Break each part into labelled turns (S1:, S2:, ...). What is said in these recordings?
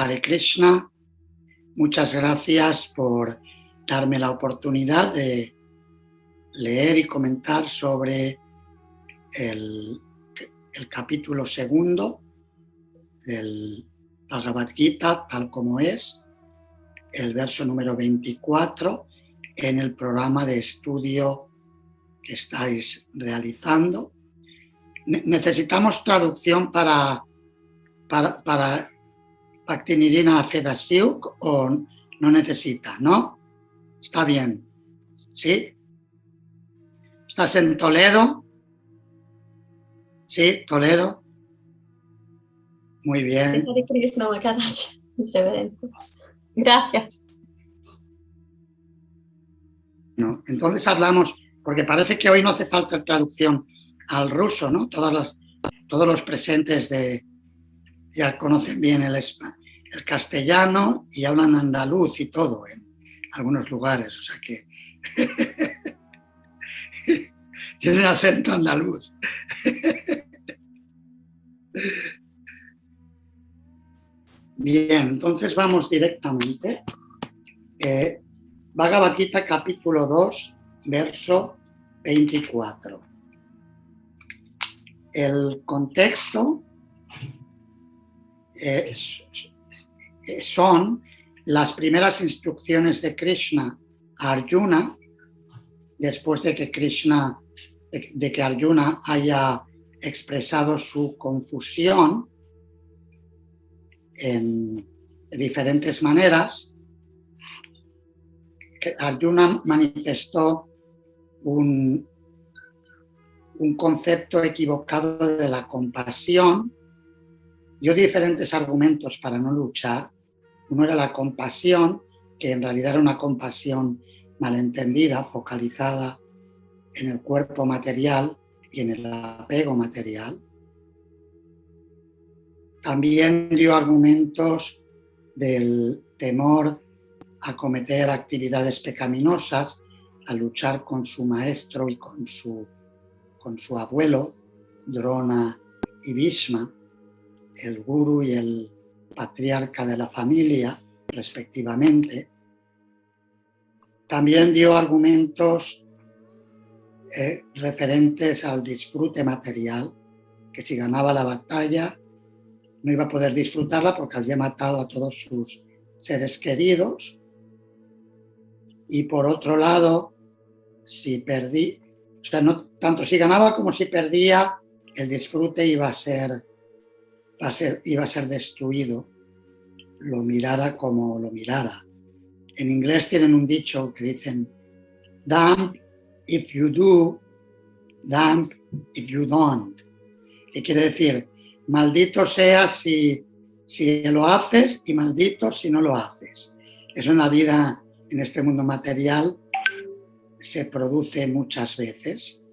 S1: Hare Krishna, muchas gracias por darme la oportunidad de leer y comentar sobre el capítulo segundo del Bhagavad Gita, tal como es, el verso número 24, en el programa de estudio que estáis realizando. Necesitamos traducción para Bhakti-Nirina Fedasiuk, o no necesita, ¿no? Está bien, ¿sí? ¿Estás en Toledo? Sí, Toledo. Muy bien.
S2: Sí, Hare Krishna, mis reverencias. Gracias.
S1: No, entonces hablamos, porque parece que hoy no hace falta traducción al ruso, ¿no? Todos los presentes ya conocen bien el castellano y hablan andaluz y todo en algunos lugares, o sea que tienen acento andaluz. Bien, entonces vamos directamente. Bhagavad Gita, capítulo 2, verso 24. El contexto son las primeras instrucciones de Krishna a Arjuna, después de que Arjuna haya expresado su confusión de diferentes maneras. Arjuna manifestó un concepto equivocado de la compasión. Dio diferentes argumentos para no luchar. Uno era la compasión, que en realidad era una compasión malentendida, focalizada en el cuerpo material y en el apego material. También dio argumentos del temor a cometer actividades pecaminosas, a luchar con su maestro y con su abuelo, Drona y Bhishma, el gurú y el patriarca de la familia, respectivamente. También dio argumentos referentes al disfrute material, que si ganaba la batalla no iba a poder disfrutarla porque había matado a todos sus seres queridos. Y por otro lado, no tanto si ganaba como si perdía, el disfrute iba a ser destruido, lo mirara como lo mirara. En inglés tienen un dicho que dicen, damned if you do, damned if you don't. Que quiere decir, maldito seas si lo haces y maldito si no lo haces. Eso en la vida, en este mundo material, se produce muchas veces.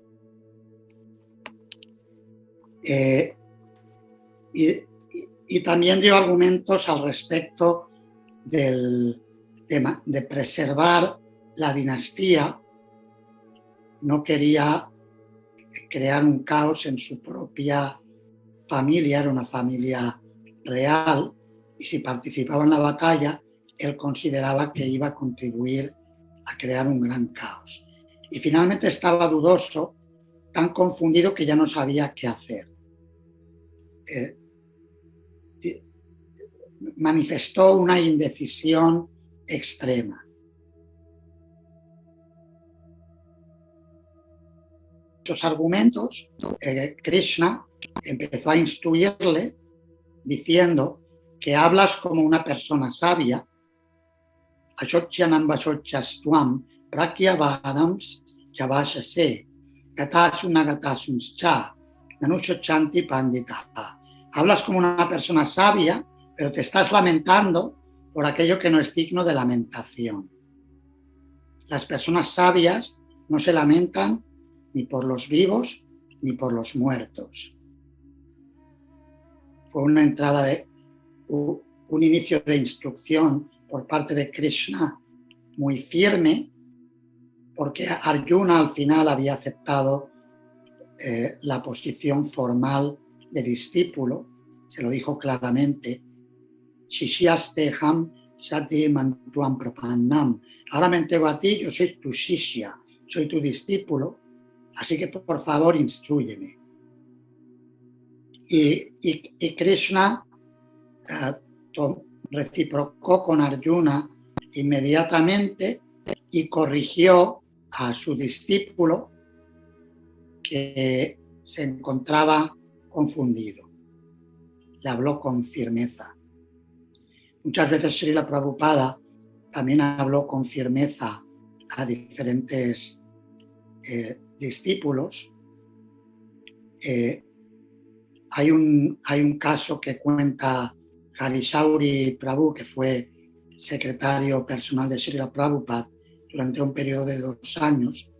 S1: Y también dio argumentos al respecto de preservar la dinastía. No quería crear un caos en su propia familia, era una familia real, y si participaba en la batalla, él consideraba que iba a contribuir a crear un gran caos. Y finalmente estaba dudoso, tan confundido que ya no sabía qué hacer. Manifestó una indecisión extrema. Esos argumentos, Krishna empezó a instruirle diciendo que hablas como una persona sabia, Ashotyanam Vachochastuam Prakyavadams Chavashase Gatasунagatasuncha Nanushochanti Pandita. Hablas como una persona sabia, pero te estás lamentando por aquello que no es digno de lamentación. Las personas sabias no se lamentan ni por los vivos ni por los muertos. Fue una entrada un inicio de instrucción por parte de Krishna muy firme, porque Arjuna al final había aceptado la posición formal de discípulo, se lo dijo claramente, Shishyasteham Sati Mantuam Prapannam. Ahora me entrego a ti, yo soy tu Shishya, soy tu discípulo, así que por favor instrúyeme. Y Krishna reciprocó con Arjuna inmediatamente y corrigió a su discípulo que se encontraba confundido. Le habló con firmeza. Muchas veces Srila Prabhupada también habló con firmeza a diferentes discípulos. Hay un caso que cuenta Harishauri Prabhu, que fue secretario personal de Srila Prabhupada durante un periodo de 2 años,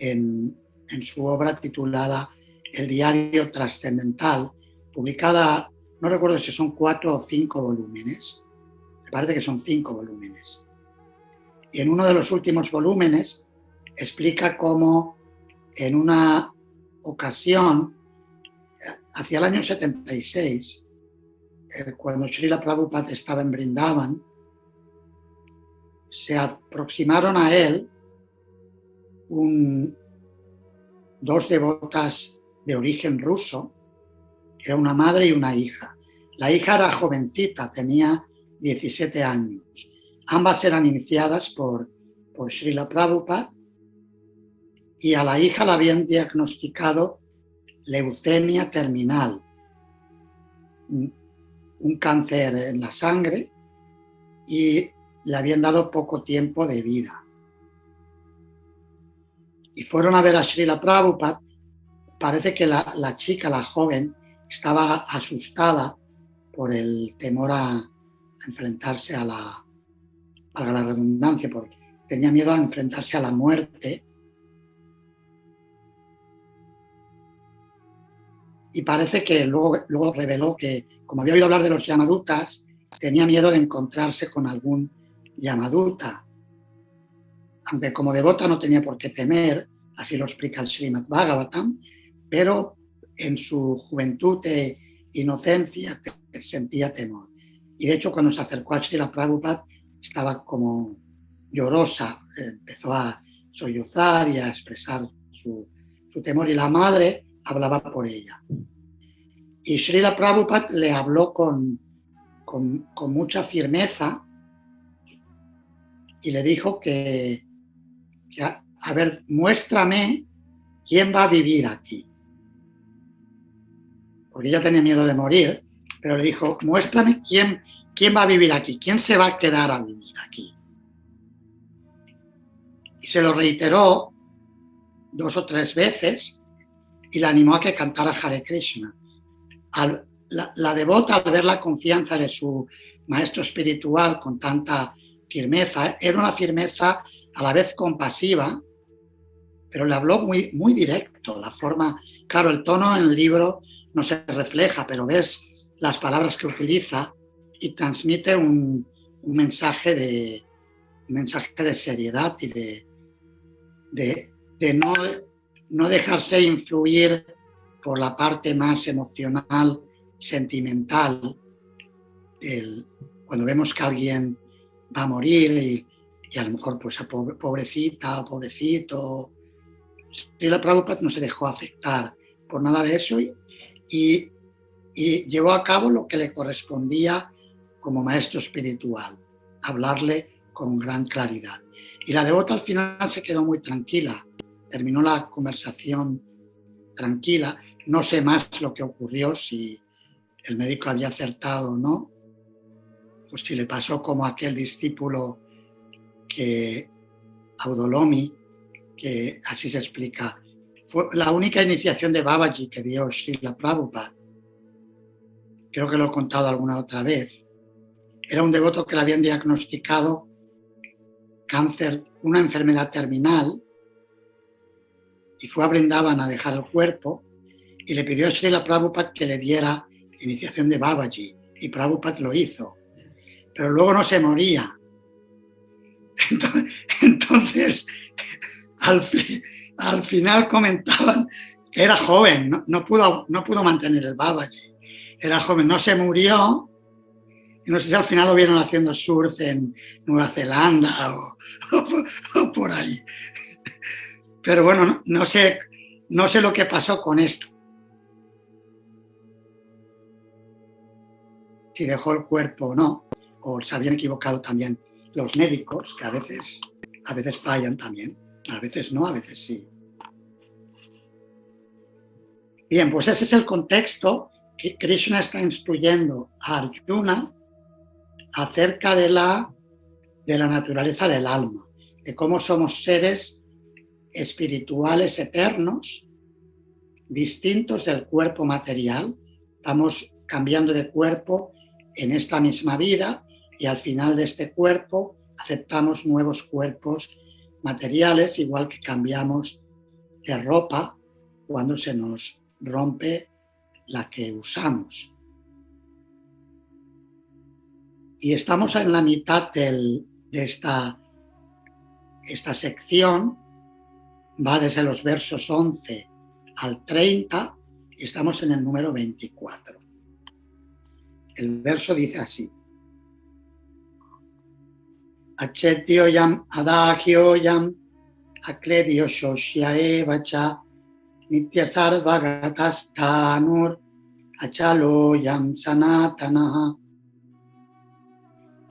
S1: en su obra titulada El Diario Trascendental, publicada, no recuerdo si son 4 o 5 volúmenes, me parece que son 5 volúmenes. Y en uno de los últimos volúmenes explica cómo en una ocasión, hacia el año 76, cuando Srila Prabhupada estaba en Vrindavan, se aproximaron a él 2 devotas de origen ruso, era una madre y una hija. La hija era jovencita, tenía 17 años. Ambas eran iniciadas por Srila Prabhupada y a la hija la habían diagnosticado leucemia terminal, un cáncer en la sangre, y le habían dado poco tiempo de vida. Y fueron a ver a Srila Prabhupada. Parece que la chica, la joven, estaba asustada por el temor a enfrentarse a la redundancia, porque tenía miedo a enfrentarse a la muerte. Y parece que luego reveló que, como había oído hablar de los Yamadutas, tenía miedo de encontrarse con algún Yamaduta. Aunque como devota no tenía por qué temer, así lo explica el Srimad Bhagavatam, pero en su juventud e inocencia sentía temor. Y de hecho, cuando se acercó a Srila Prabhupada, estaba como llorosa, empezó a sollozar y a expresar su temor, y la madre hablaba por ella. Y Srila Prabhupada le habló con mucha firmeza y le dijo que a ver, muéstrame quién va a vivir aquí. Porque ella tenía miedo de morir, pero le dijo, muéstrame quién va a vivir aquí, quién se va a quedar a vivir aquí. Y se lo reiteró 2 o 3 veces y la animó a que cantara Hare Krishna. La devota, al ver la confianza de su maestro espiritual con tanta firmeza, era una firmeza a la vez compasiva, pero le habló muy, muy directo. La forma, claro, el tono en el libro no se refleja, pero ves las palabras que utiliza y transmite un mensaje de seriedad y de no dejarse influir por la parte más emocional, sentimental. Cuando vemos que alguien va a morir y a lo mejor pues pobrecita, pobrecito. Srila Prabhupada no se dejó afectar por nada de eso y llevó a cabo lo que le correspondía como maestro espiritual, hablarle con gran claridad. Y la devota al final se quedó muy tranquila, terminó la conversación tranquila. No sé más lo que ocurrió, si el médico había acertado o no, pues si le pasó como a aquel discípulo que Audolomi, que así se explica, fue la única iniciación de Babaji que dio Srila Prabhupada. Creo que lo he contado alguna otra vez. Era un devoto que le habían diagnosticado cáncer, una enfermedad terminal, y fue a Vrindavan a dejar el cuerpo y le pidió a Srila Prabhupada que le diera iniciación de Babaji, y Prabhupada lo hizo. Pero luego no se moría. Entonces, al final comentaban que era joven, no pudo mantener el Babaji. Era joven, no se murió, no sé si al final lo vieron haciendo surf en Nueva Zelanda o por ahí. Pero bueno, no sé lo que pasó con esto. Si dejó el cuerpo o no, o se habían equivocado también los médicos, que a veces fallan también. A veces no, a veces sí. Bien, pues ese es el contexto que Krishna está instruyendo a Arjuna acerca de la naturaleza del alma, de cómo somos seres espirituales eternos, distintos del cuerpo material. Vamos cambiando de cuerpo en esta misma vida y al final de este cuerpo aceptamos nuevos cuerpos materiales, igual que cambiamos de ropa cuando se nos rompe la que usamos. Y estamos en la mitad de esta sección, va desde los versos 11 al 30 y estamos en el número 24. El verso dice así: Achetyoyam adagyoyam akledio shosyaevacha nityasarvagatastanur achaloyam sanatanaha.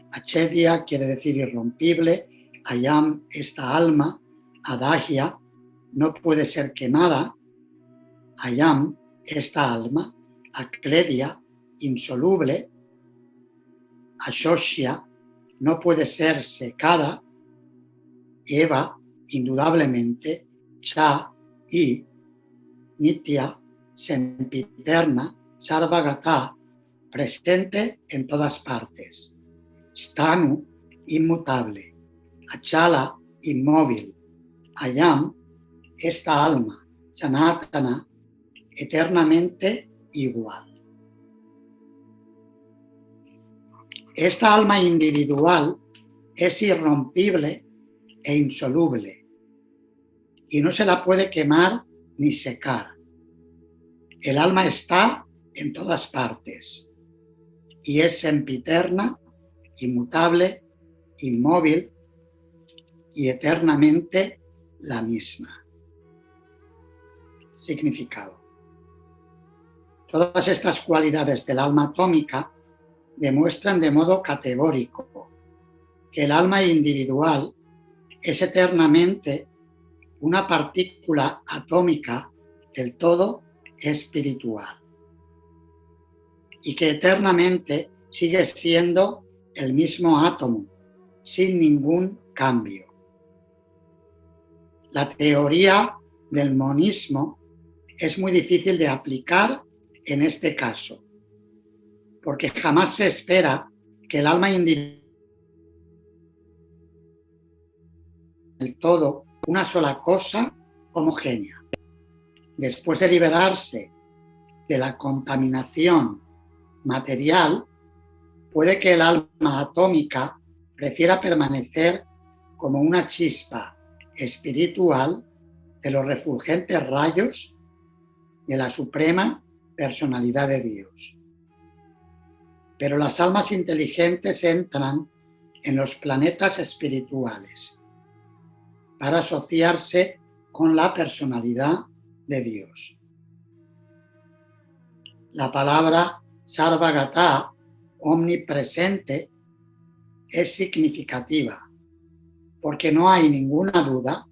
S1: Achedya quiere decir irrompible, ayam, esta alma, adagya, no puede ser quemada, ayam, esta alma, akledia, insoluble, ashoshya, no puede ser secada, eva, indudablemente, cha, y, nitya, sempiterna, sarvagata, presente en todas partes, stanu, inmutable, achala, inmóvil, ayam, esta alma, sanatana, eternamente igual. Esta alma individual es irrompible e insoluble y no se la puede quemar ni secar. El alma está en todas partes y es sempiterna, inmutable, inmóvil y eternamente la misma. Significado. Todas estas cualidades del alma atómica demuestran de modo categórico que el alma individual es eternamente una partícula atómica del todo espiritual y que eternamente sigue siendo el mismo átomo, sin ningún cambio. La teoría del monismo es muy difícil de aplicar en este caso, porque jamás se espera que el alma individual del todo una sola cosa homogénea. Después de liberarse de la contaminación material, puede que el alma atómica prefiera permanecer como una chispa espiritual de los refulgentes rayos de la suprema personalidad de Dios. Pero las almas inteligentes entran en los planetas espirituales para asociarse con la personalidad de Dios. La palabra Sarvagata, omnipresente, es significativa, porque no hay ninguna duda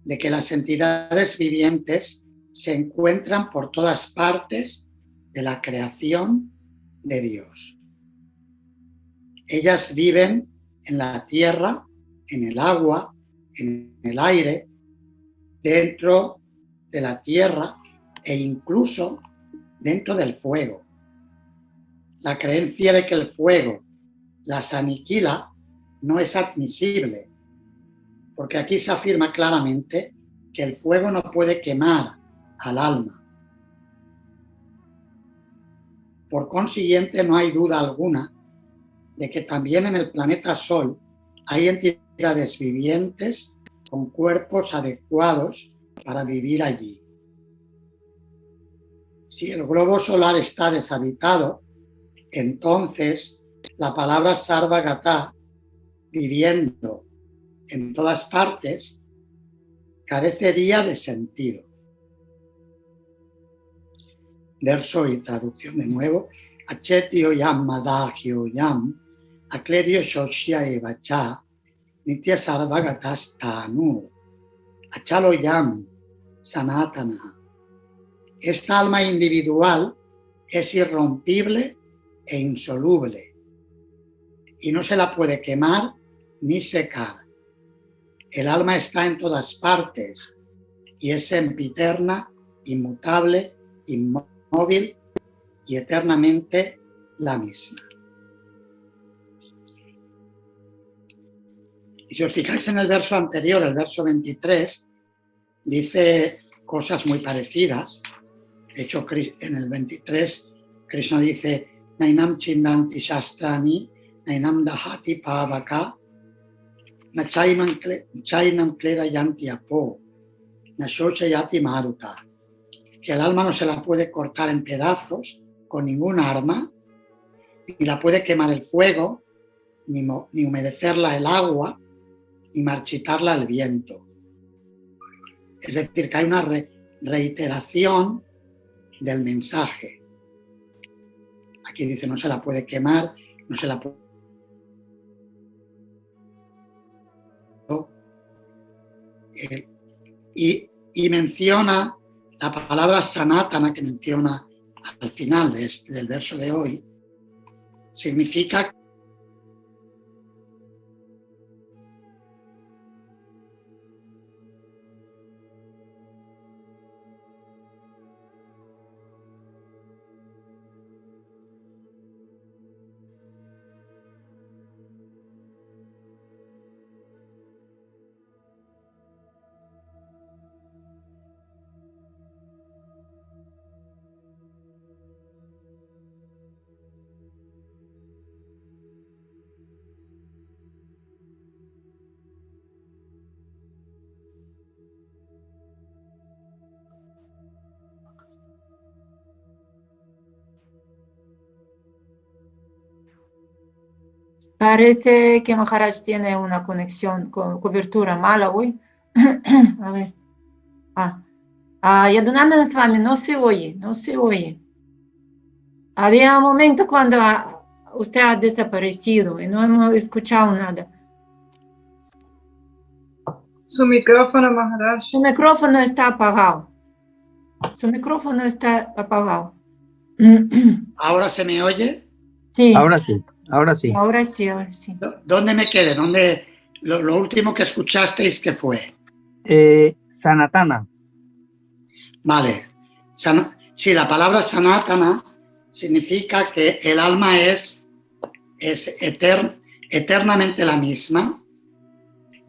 S1: de que las entidades vivientes se encuentran por todas partes de la creación de Dios. Ellas viven en la tierra, en el agua, en el aire, dentro de la tierra e incluso dentro del fuego. La creencia de que el fuego las aniquila no es admisible, porque aquí se afirma claramente que el fuego no puede quemar al alma. Por consiguiente, no hay duda alguna de que también en el planeta Sol hay entidades vivientes con cuerpos adecuados para vivir allí. Si el globo solar está deshabitado, entonces la palabra Sarvagata, viviendo en todas partes, carecería de sentido. Verso y traducción de nuevo. Achetio yam madagyo yam, akledio shoshya evacha, nitya sarvagatas tanu, achalo yam sanatana. Esta alma individual es irrompible e insoluble y no se la puede quemar ni secar. El alma está en todas partes y es sempiterna, inmutable, inmóvil y eternamente la misma. Y si os fijáis en el verso anterior, el verso 23, dice cosas muy parecidas. De hecho, en el 23, Krishna dice, Nainam chindanti shastrani, Nainam dahati pavaka, na chainam kleda yanti apo, na shochayati maruta. Que el alma no se la puede cortar en pedazos con ningún arma, ni la puede quemar el fuego, ni humedecerla el agua, ni marchitarla el viento. Es decir, que hay una reiteración del mensaje. Aquí dice, no se la puede quemar, no se la puede... Y menciona la palabra sanatana que menciona al final del verso de hoy, significa
S3: Parece que Maharaj tiene una conexión con cobertura mala hoy. A ver. Yadunandana Swami, no se oye, no se oye. Había un momento cuando usted ha desaparecido y no hemos escuchado nada.
S4: Su micrófono, Maharaj.
S3: Su micrófono está apagado. Su micrófono está apagado.
S1: ¿Ahora se me oye?
S3: Sí.
S5: Ahora sí, ahora sí.
S3: Ahora sí, ahora sí.
S1: ¿Dónde me quedé? Lo último que escuchasteis, ¿qué fue?
S5: Sanatana.
S1: Vale. Sí, la palabra sanatana significa que el alma es eternamente la misma.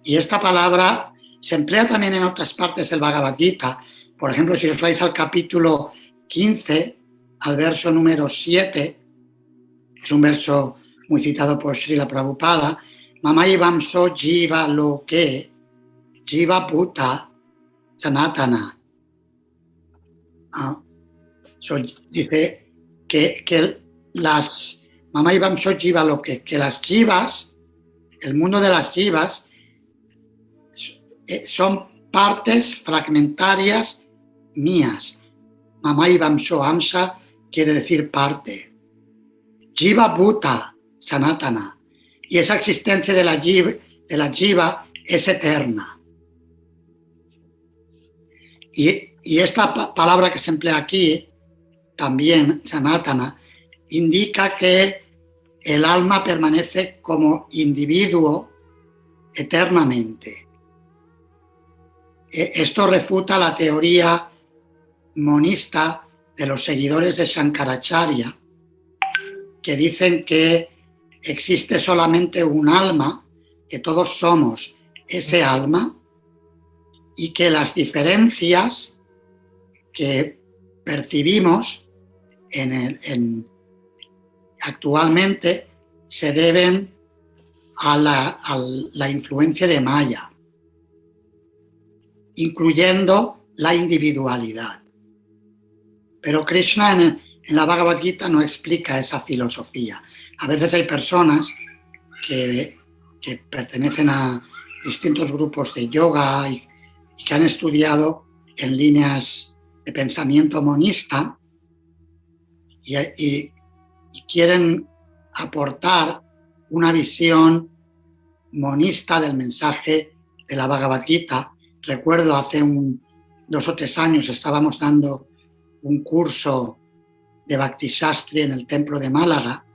S1: Y esta palabra se emplea también en otras partes del Bhagavad Gita. Por ejemplo, si os vais al capítulo 15, al verso número 7, es un verso muy citado por Srila Prabhupada, Mamayi Vamso Jiva Loke, Jiva Bhuta Sanatana. Dice que las Mamayi Vamso Jiva Loke, que las jivas, el mundo de las jivas, son partes fragmentarias mías. Mamayi Vamso Amsa quiere decir parte. Jiva Bhuta Sanatana. Y esa existencia de la jiva es eterna. Y esta palabra que se emplea aquí, también Sanatana, indica que el alma permanece como individuo eternamente. Esto refuta la teoría monista de los seguidores de Shankaracharya, que dicen que existe solamente un alma, que todos somos ese alma, y que las diferencias que percibimos actualmente se deben a la influencia de Maya, incluyendo la individualidad. Pero Krishna en la Bhagavad Gita no explica esa filosofía. a veces hay personas que pertenecen a distintos grupos de yoga y que han estudiado en líneas de pensamiento monista y quieren aportar una visión monista del mensaje de la Bhagavad Gita. Recuerdo hace 2 o 3 años estábamos dando un curso de Bhakti Shastri en el templo de Málaga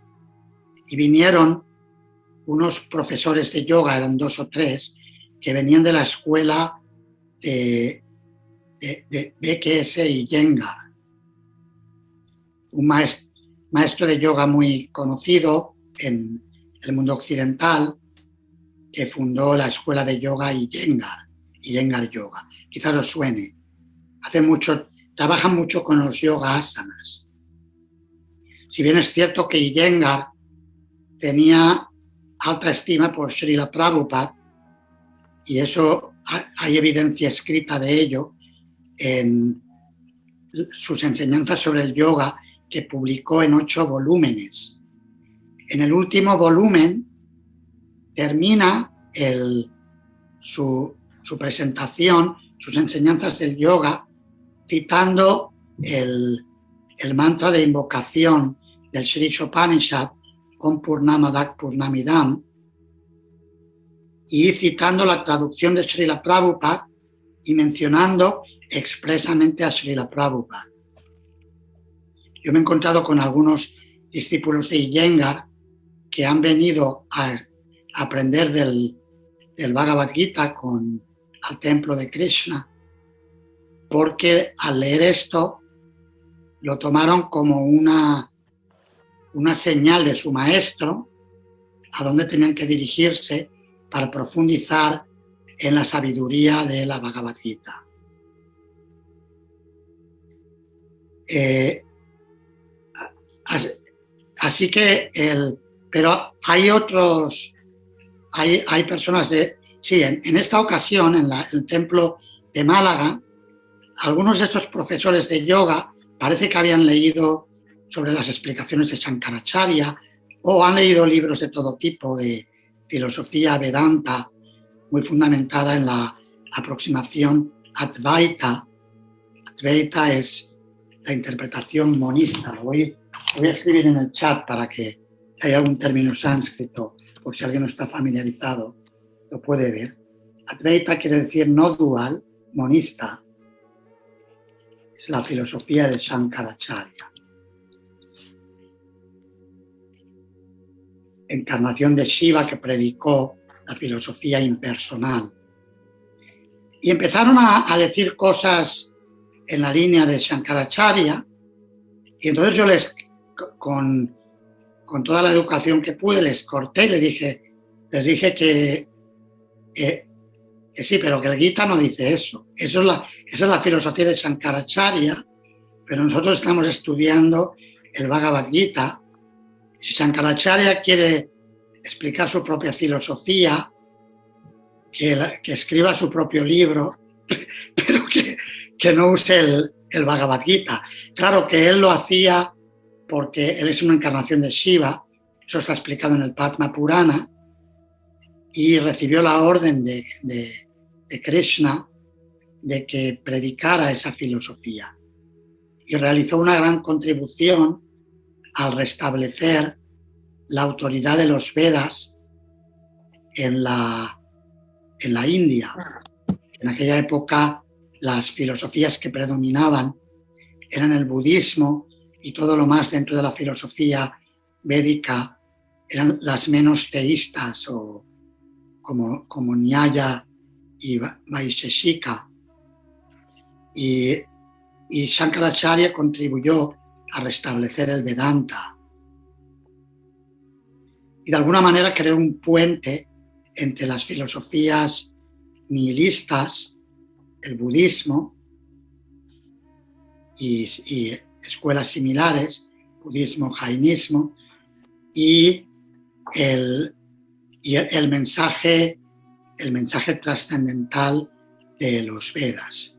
S1: y vinieron unos profesores de yoga, eran 2 o 3, que venían de la escuela de BKS y Iyengar, un maestro de yoga muy conocido en el mundo occidental, que fundó la escuela de yoga Iyengar Yoga. Quizás os suene. Trabajan mucho con los yoga asanas. Si bien es cierto que Iyengar tenía alta estima por Srila Prabhupada, y eso hay evidencia escrita de ello en sus enseñanzas sobre el yoga que publicó en 8 volúmenes. En el último volumen termina su presentación, sus enseñanzas del yoga, citando el mantra de invocación del Sri Upanishad, Om Purnamadak Purnamidam, y citando la traducción de Srila Prabhupada y mencionando expresamente a Srila Prabhupada. Yo me he encontrado con algunos discípulos de Iyengar que han venido a aprender del Bhagavad Gita al templo de Krishna, porque al leer esto lo tomaron como una señal de su maestro a dónde tenían que dirigirse para profundizar en la sabiduría de la Bhagavad Gita. Así que pero hay personas en esta ocasión en el templo de Málaga, algunos de estos profesores de yoga parece que habían leído sobre las explicaciones de Shankaracharya o han leído libros de todo tipo de filosofía Vedanta, muy fundamentada en la aproximación Advaita. Advaita es la interpretación monista. Lo voy a escribir en el chat para que si hay algún término sánscrito, por si alguien no está familiarizado, lo puede ver. Advaita quiere decir no dual, monista. Es la filosofía de Shankaracharya. Encarnación de Shiva que predicó la filosofía impersonal. Y empezaron a decir cosas en la línea de Shankaracharya, y entonces yo con toda la educación que pude, les corté y les dije que sí, pero que el Gita no dice eso. Esa es la filosofía de Shankaracharya, pero nosotros estamos estudiando el Bhagavad Gita. Si Shankaracharya quiere explicar su propia filosofía, que escriba su propio libro, pero que no use el Bhagavad Gita. Claro que él lo hacía porque él es una encarnación de Shiva, eso está explicado en el Padma Purana, y recibió la orden de Krishna de que predicara esa filosofía. Y realizó una gran contribución al restablecer la autoridad de los Vedas en la India. En aquella época las filosofías que predominaban eran el budismo y todo lo más dentro de la filosofía védica eran las menos teístas o como Nyaya y Vaisheshika. Y Shankaracharya contribuyó a restablecer el Vedanta. Y de alguna manera creó un puente entre las filosofías nihilistas, el budismo y escuelas similares, budismo, jainismo, y el mensaje trascendental de los Vedas.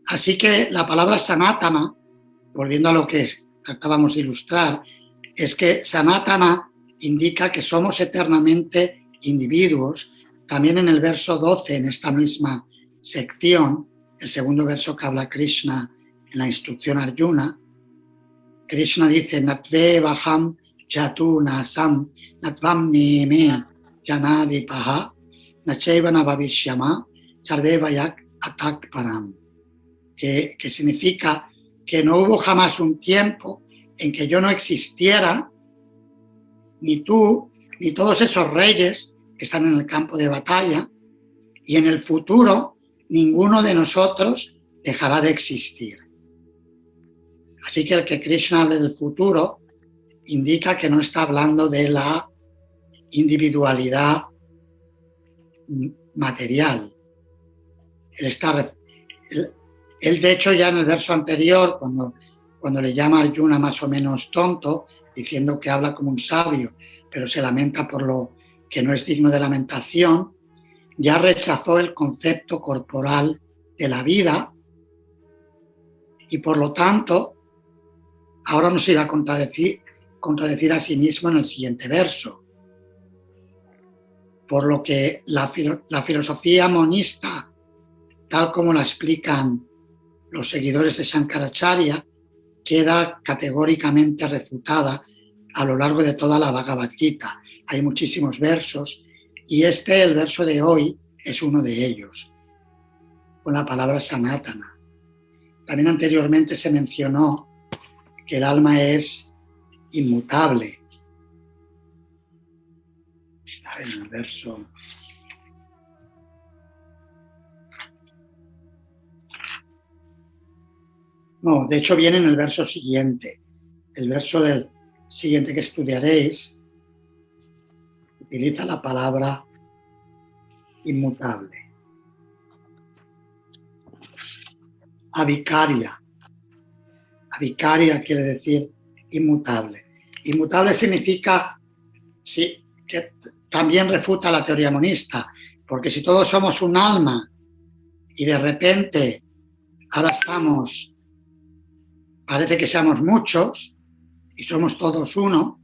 S1: Así que la palabra Sanatana volviendo a lo que tratábamos de ilustrar, es que Sanatana indica que somos eternamente individuos. También en el verso 12, en esta misma sección, el segundo verso que habla Krishna en la instrucción a Arjuna, Krishna dice, Natve Vaham Jatu Nasam Natvam Nime Janadi Paha Nachevana Bhavishyama Sarve Vayak Atak Param, que significa que no hubo jamás un tiempo en que yo no existiera, ni tú, ni todos esos reyes que están en el campo de batalla, y en el futuro ninguno de nosotros dejará de existir. Así que el que Krishna hable del futuro indica que no está hablando de la individualidad material. Él de hecho, ya en el verso anterior, cuando le llama a Arjuna más o menos tonto, diciendo que habla como un sabio, pero se lamenta por lo que no es digno de lamentación, ya rechazó el concepto corporal de la vida y por lo tanto ahora nos iba a contradecir a sí mismo en el siguiente verso. Por lo que la filosofía monista, tal como la explican los seguidores de Shankaracharya, queda categóricamente refutada a lo largo de toda la Bhagavad Gita. Hay muchísimos versos y el verso de hoy, es uno de ellos, con la palabra Sanatana. También anteriormente se mencionó que el alma es inmutable. A ver, en el verso... No, de hecho viene en el verso siguiente. El verso del siguiente que estudiaréis utiliza la palabra inmutable. Avicaria. Avicaria quiere decir inmutable. Inmutable significa, sí, que también refuta la teoría monista, porque si todos somos un alma y de repente ahora parece que seamos muchos y somos todos uno,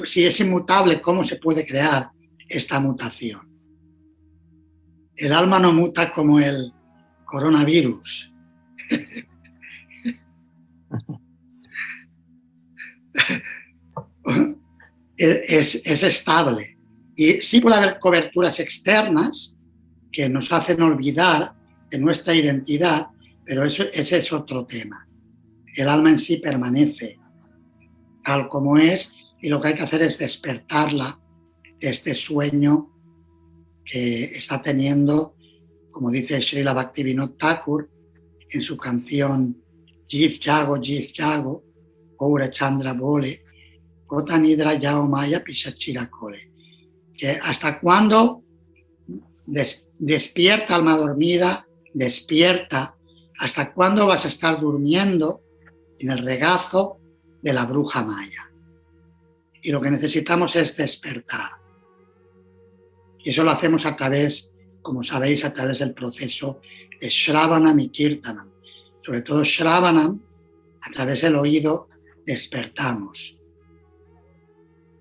S1: si es inmutable, ¿cómo se puede crear esta mutación? El alma no muta como el coronavirus. Es estable. Y sí puede haber coberturas externas que nos hacen olvidar de nuestra identidad, pero ese es otro tema. El alma en sí permanece tal como es y lo que hay que hacer es despertarla de este sueño que está teniendo, como dice Srila Bhaktivinoda Thakur en su canción Jiv Jago, Gaura Chandra Bole, Kota Nidra Yao Maya Pisachira Kole. Que hasta cuándo despierta, alma dormida, despierta, hasta cuándo vas a estar durmiendo en el regazo de la bruja maya. Y lo que necesitamos es despertar. Y eso lo hacemos a través, como sabéis, a través del proceso de Shravanam y Kirtanam. Sobre todo Shravanam, a través del oído, despertamos.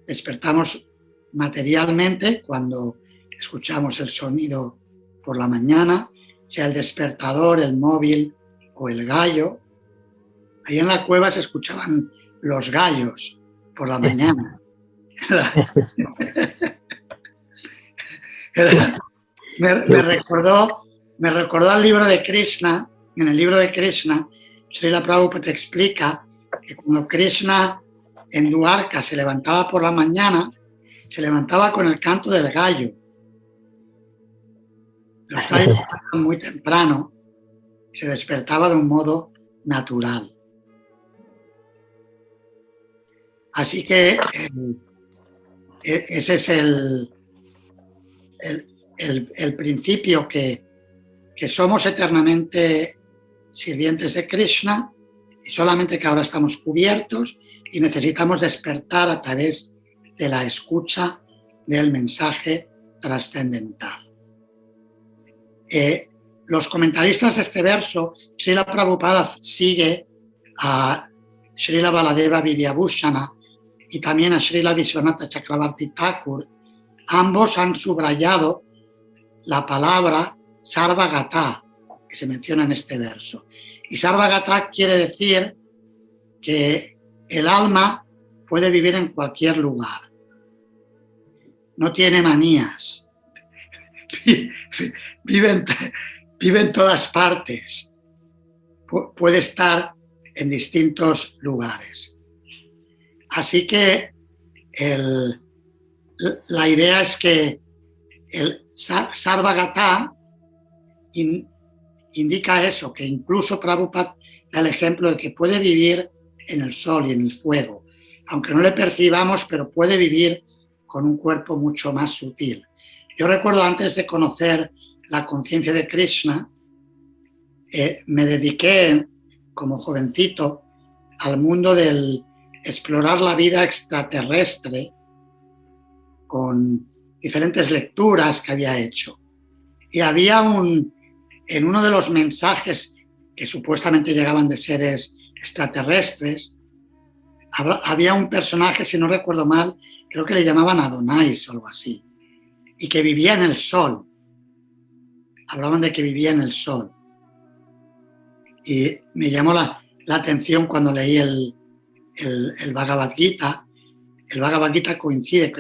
S1: Despertamos materialmente cuando escuchamos el sonido por la mañana, sea el despertador, el móvil o el gallo. Ahí en la cueva se escuchaban los gallos por la mañana. Me recordó al libro de Krishna. En el libro de Krishna, Srila Prabhupada te explica que cuando Krishna en Dwarka se levantaba por la mañana, se levantaba con el canto del gallo. Los gallos cantaban muy temprano, se despertaba de un modo natural. Así que ese es el principio, que somos eternamente sirvientes de Krishna y solamente que ahora estamos cubiertos y necesitamos despertar a través de la escucha del mensaje trascendental. los comentaristas de este verso, Srila Prabhupada sigue a Srila Baladeva Vidyabhushana y también a Srila Vishwanatha Chakravarti Thakur. Ambos han subrayado la palabra Sarvagata, que se menciona en este verso. Y Sarvagata quiere decir que el alma puede vivir en cualquier lugar. No tiene manías. Vive en todas partes. Puede estar en distintos lugares. Así que la idea es que el Sarvagata indica eso, que incluso Prabhupada da el ejemplo de que puede vivir en el sol y en el fuego, aunque no le percibamos, pero puede vivir con un cuerpo mucho más sutil. Yo recuerdo antes de conocer la conciencia de Krishna, me dediqué como jovencito al mundo del explorar la vida extraterrestre con diferentes lecturas que había hecho. Y había en uno de los mensajes que supuestamente llegaban de seres extraterrestres, había un personaje, si no recuerdo mal, creo que le llamaban Adonais o algo así, y que vivía en el sol. Hablaban de que vivía en el sol. Y me llamó la atención cuando leí el Bhagavad Gita. El Bhagavad Gita coincide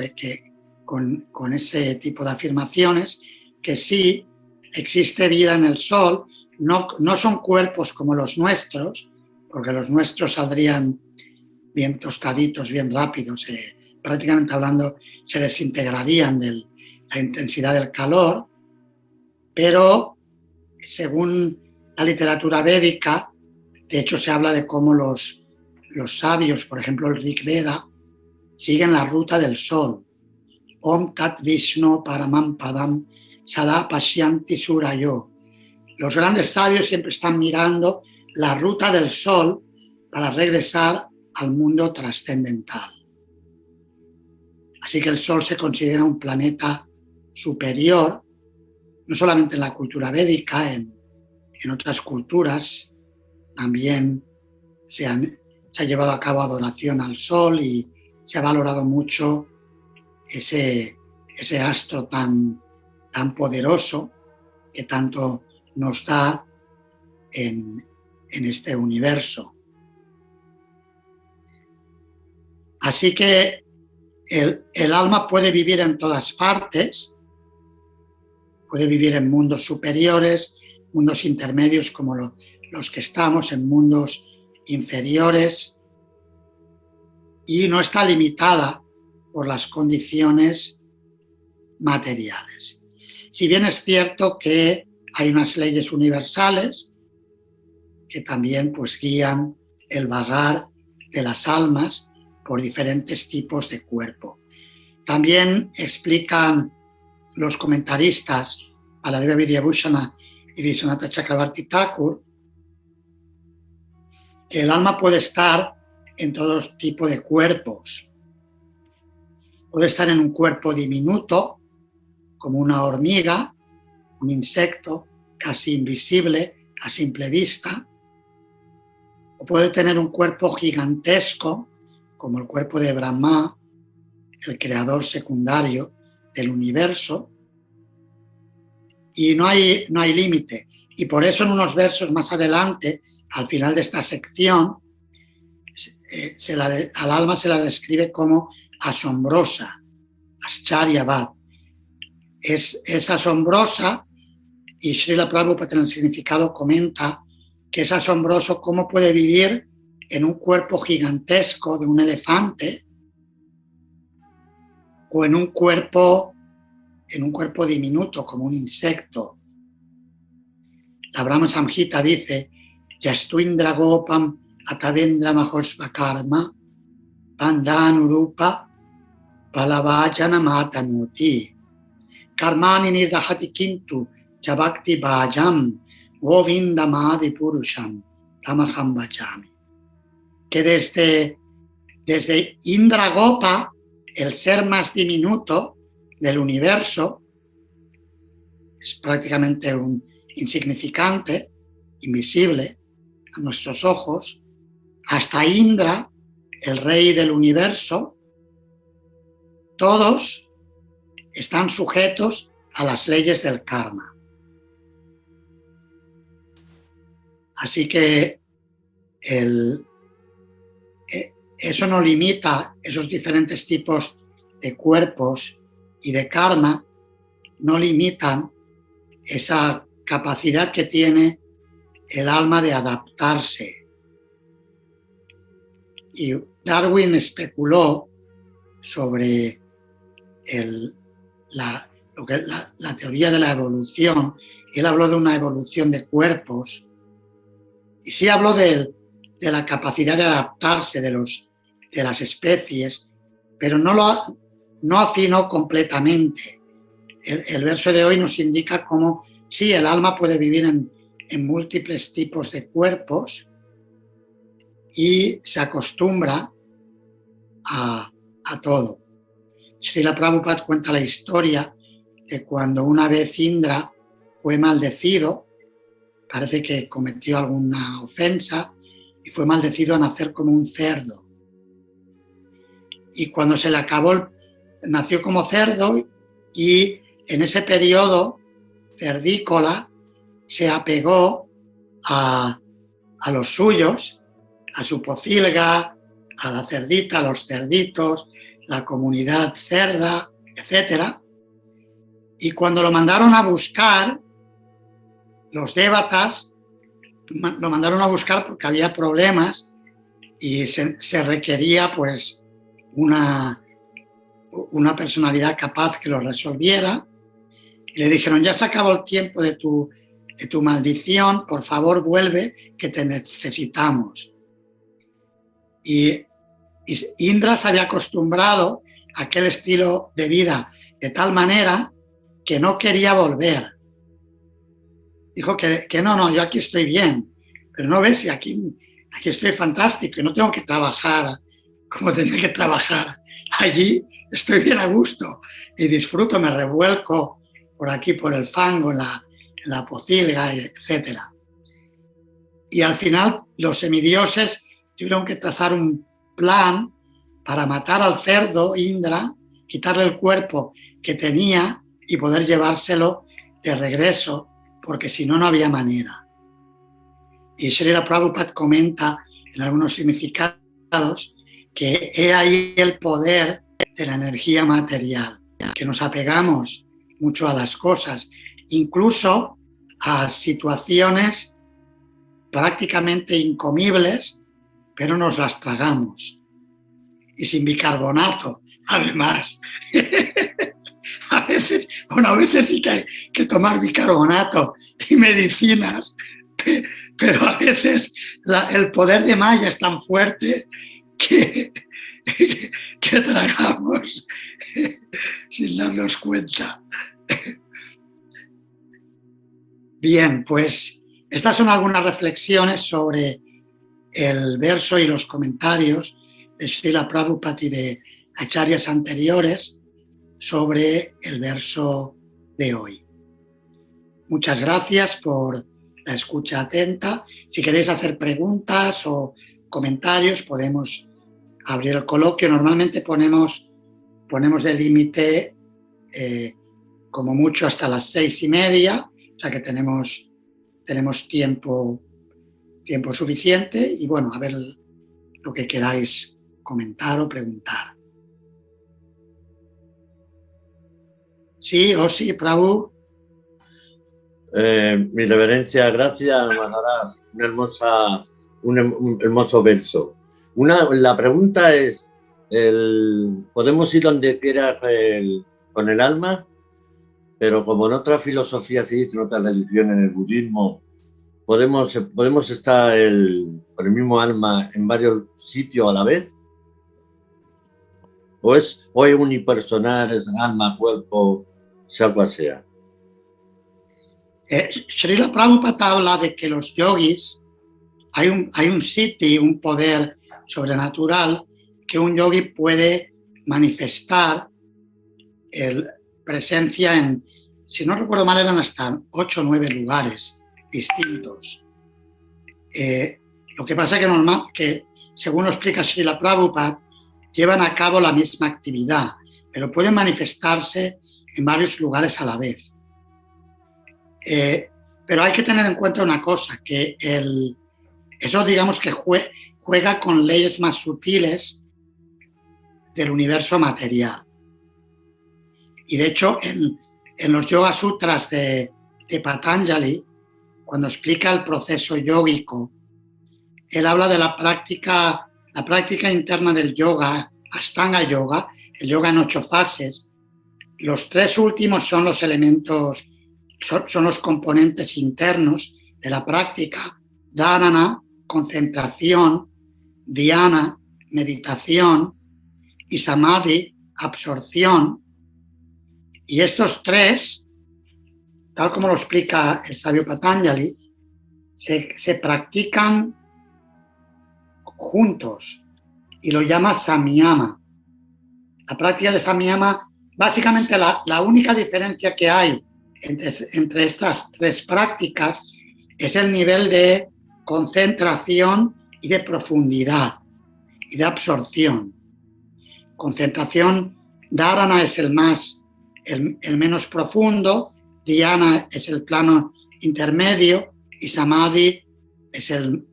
S1: con ese tipo de afirmaciones, que sí existe vida en el sol, no son cuerpos como los nuestros, porque los nuestros saldrían bien tostaditos, bien rápidos, prácticamente hablando se desintegrarían de la intensidad del calor, pero según la literatura védica, de hecho se habla de cómo los sabios, por ejemplo el Rig Veda, siguen la ruta del sol. Om Tat Vishnu Paramam Padam Sada Pashyanti Surayo. Los grandes sabios siempre están mirando la ruta del sol para regresar al mundo trascendental. Así que el sol se considera un planeta superior, no solamente en la cultura védica, en otras culturas también se ha llevado a cabo adoración al sol y se ha valorado mucho ese astro tan poderoso que tanto nos da en este universo. Así que el alma puede vivir en todas partes, puede vivir en mundos superiores, mundos intermedios como los que estamos, en mundos inferiores, y no está limitada por las condiciones materiales. Si bien es cierto que hay unas leyes universales que también pues guían el vagar de las almas por diferentes tipos de cuerpo. También explican los comentaristas Baladeva Vidyabhushana y Vishwanatha Chakravarti Thakur que el alma puede estar en todo tipo de cuerpos. Puede estar en un cuerpo diminuto, como una hormiga, un insecto casi invisible a simple vista, o puede tener un cuerpo gigantesco, como el cuerpo de Brahma, el creador secundario del universo, y no hay límite. Y por eso en unos versos más adelante, al final de esta sección, al alma se la describe como asombrosa, Ascharyavat. Es asombrosa, y Srila Prabhupada en el significado comenta que es asombroso cómo puede vivir en un cuerpo gigantesco de un elefante o en un cuerpo diminuto como un insecto. La Brahma Samhita dice: Yastuindra Gopam Atavendra Mahosvakarma Pandanurupa Palavajana Matanuti Karmani Nirdahati Kintu Chabakti Bhajam Govindamadi Purusham Tamaham Bhajami. Que desde Indra Gopa, el ser más diminuto del universo, es prácticamente un insignificante, invisible a nuestros ojos, hasta Indra, el rey del universo, todos están sujetos a las leyes del karma. Así que eso no limita esos diferentes tipos de cuerpos y de karma, no limitan esa capacidad que tiene el alma de adaptarse. Y Darwin especuló sobre la teoría de la evolución. Él habló de una evolución de cuerpos y sí habló de la capacidad de adaptarse de las especies, pero no afinó completamente. El verso de hoy nos indica cómo sí, el alma puede vivir en múltiples tipos de cuerpos y se acostumbra a todo. Srila Prabhupada cuenta la historia de cuando una vez Indra fue maldecido, parece que cometió alguna ofensa y fue maldecido a nacer como un cerdo. Y cuando se le acabó, nació como cerdo y en ese periodo cerdícola se apegó a los suyos, a su pocilga, a la cerdita, a los cerditos, la comunidad cerda, etc. Y cuando lo mandaron a buscar, los dévatas lo mandaron a buscar porque había problemas y se requería pues una personalidad capaz que lo resolviera. Y le dijeron, ya se acabó el tiempo de tu maldición, por favor vuelve, que te necesitamos. Y Indra se había acostumbrado a aquel estilo de vida de tal manera que no quería volver. Dijo que no, yo aquí estoy bien, pero no ves, si aquí estoy fantástico y no tengo que trabajar como tenía que trabajar. Allí estoy bien a gusto y disfruto, me revuelco por aquí, por el fango, en la pocilga, etc. Y al final los semidioses tuvieron que trazar un plan para matar al cerdo Indra, quitarle el cuerpo que tenía y poder llevárselo de regreso, porque si no, no había manera. Y Srila Prabhupada comenta en algunos significados que he ahí el poder de la energía material, que nos apegamos mucho a las cosas, incluso a situaciones prácticamente incomibles, pero nos las tragamos. Y sin bicarbonato, además. A veces sí que hay que tomar bicarbonato y medicinas, pero a veces el poder de Maya es tan fuerte que tragamos sin darnos cuenta. Bien, pues estas son algunas reflexiones sobre el verso y los comentarios de Srila Prabhupada y de acharyas anteriores sobre el verso de hoy. Muchas gracias por la escucha atenta. Si queréis hacer preguntas o comentarios, podemos abrir el coloquio. Normalmente ponemos de límite como mucho hasta las 6:30, o sea que tenemos tiempo suficiente y bueno, a ver lo que queráis comentar o preguntar. Sí, sí, Prabhu.
S6: Mi reverencia, gracias, Maharaj. Un hermoso verso. La pregunta es, ¿podemos ir donde quieras con el alma? Pero como en otras filosofías se dice, en otras religiones, en el budismo, ¿podemos estar con el mismo alma en varios sitios a la vez? ¿O es unipersonal, es alma, cuerpo, sea cual sea?
S1: Srila Prabhupada habla de que los yogis, hay un siddhi, un poder sobrenatural que un yogi puede manifestar presencia en si no recuerdo mal, eran hasta 8 o 9 lugares distintos. Lo que pasa es que según lo explica Srila Prabhupada, llevan a cabo la misma actividad, pero pueden manifestarse en varios lugares a la vez. Pero hay que tener en cuenta una cosa, que eso digamos que juega con leyes más sutiles del universo material. Y de hecho, en los Yoga Sutras de Patanjali, cuando explica el proceso yógico, él habla de la práctica interna del yoga, Ashtanga Yoga, el yoga en 8 fases. Los 3 últimos son los elementos, son los componentes internos de la práctica: dharana, concentración; dhyana, meditación; y samadhi, absorción. Y estos 3, tal como lo explica el sabio Patanjali, se practican juntos y lo llama samyama. La práctica de samyama, básicamente la única diferencia que hay entre estas 3 prácticas es el nivel de concentración y de profundidad y de absorción. Concentración, dharana es el menos profundo, dhyana es el plano intermedio y samadhi es el